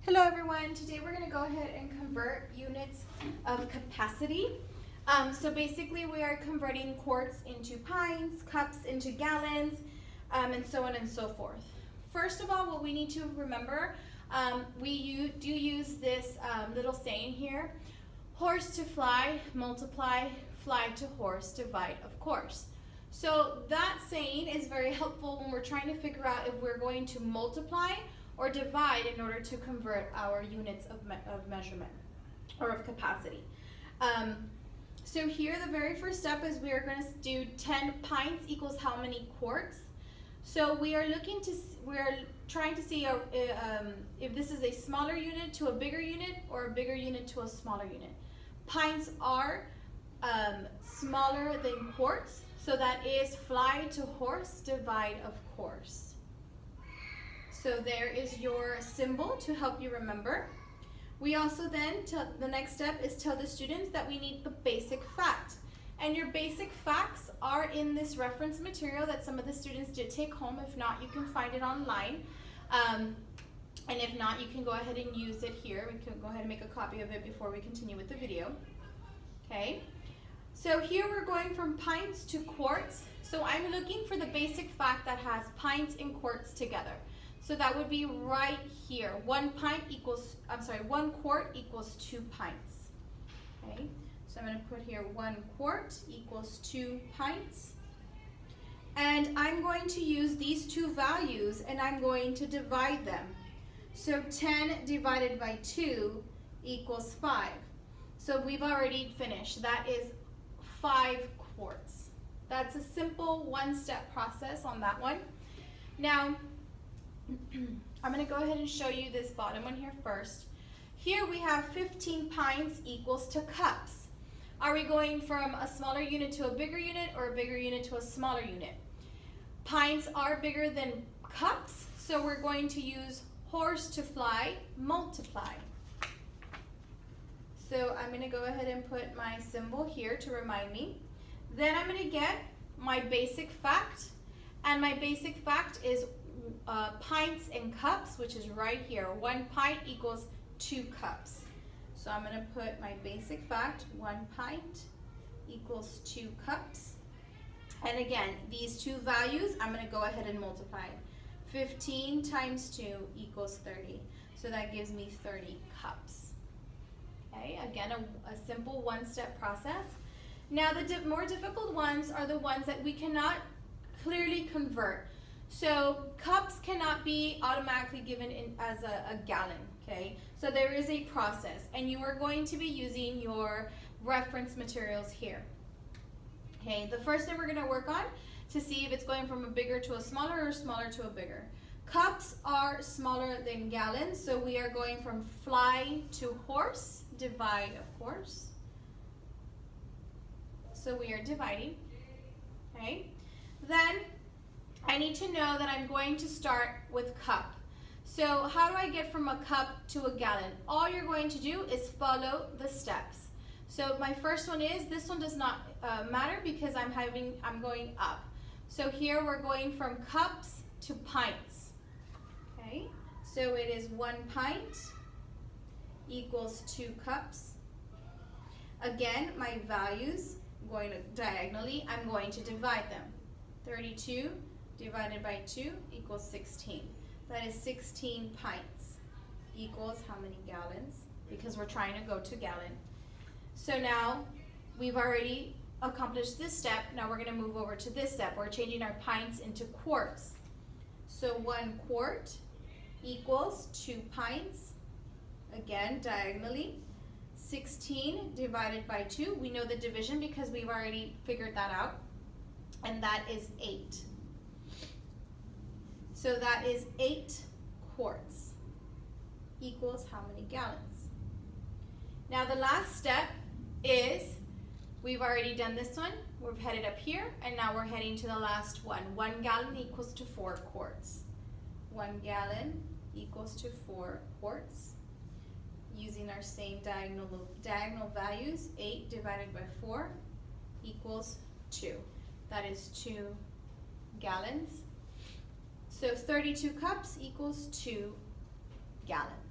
Hello everyone, today we're going to go ahead and convert units of capacity. So basically we are converting quarts into pints, cups into gallons, and so on and so forth. First of all, what we need to remember, we do use this little saying here, horse to fly, multiply, fly to horse, divide of course. So that saying is very helpful when we're trying to figure out if we're going to multiply or divide in order to convert our units of measurement or of capacity. So here the very first step is we are going to do 10 pints equals how many quarts. So we are trying to see if this is a smaller unit to a bigger unit or a bigger unit to a smaller unit. Pints are smaller than quarts, so that is fly to horse, divide of course. So there is your symbol to help you remember. We also then, the next step is tell the students that we need the basic fact. And your basic facts are in this reference material that some of the students did take home. If not, you can find it online. And if not, you can go ahead and use it here. We can go ahead and make a copy of it before we continue with the video. Okay, so here we're going from pints to quarts. So I'm looking for the basic fact that has pints and quarts together. So that would be right here. 1 quart equals 2 pints. Okay, so I'm going to put here 1 quart equals 2 pints. And I'm going to use these two values and I'm going to divide them. So 10 divided by 2 equals 5. So we've already finished. That is 5 quarts. That's a simple one-step process on that one. Now, I'm going to go ahead and show you this bottom one here first. Here we have 15 pints equals to cups. Are we going from a smaller unit to a bigger unit or a bigger unit to a smaller unit? Pints are bigger than cups, so we're going to use horse to fly, multiply. So I'm going to go ahead and put my symbol here to remind me. Then I'm going to get my basic fact, and my basic fact is pints and cups, which is right here. 1 pint equals 2 cups. So I'm going to put my basic fact, 1 pint equals 2 cups. And again, these two values, I'm going to go ahead and multiply. 15 times 2 equals 30. So that gives me 30 cups. Okay, again, a simple one-step process. Now the more difficult ones are the ones that we cannot clearly convert. So cups cannot be automatically given as a gallon, okay? So there is a process, and you are going to be using your reference materials here. Okay, the first thing we're going to work on to see if it's going from a bigger to a smaller or smaller to a bigger. Cups are smaller than gallons, so we are going from fly to horse, divide of course. So we are dividing, okay? Then I need to know that I'm going to start with cup. So how do I get from a cup to a gallon? All you're going to do is follow the steps. So my first one is, this one does not matter because I'm going up. So here we're going from cups to pints. Okay, so it is 1 pint equals 2 cups. Again, my values, I'm going to diagonally, I'm going to divide them. 32 divided by 2 equals 16. That is 16 pints equals how many gallons? Because we're trying to go to gallon. So now we've already accomplished this step. Now we're going to move over to this step. We're changing our pints into quarts. So 1 quart equals 2 pints. Again, diagonally. 16 divided by 2. We know the division because we've already figured that out. And that is 8. So that is 8 quarts equals how many gallons? Now the last step is, we've already done this one, we've headed up here, and now we're heading to the last one. 1 gallon equals to 4 quarts. 1 gallon equals to 4 quarts. Using our same diagonal values, 8 divided by 4 equals 2. That is 2 gallons. So 32 cups equals 2 gallons.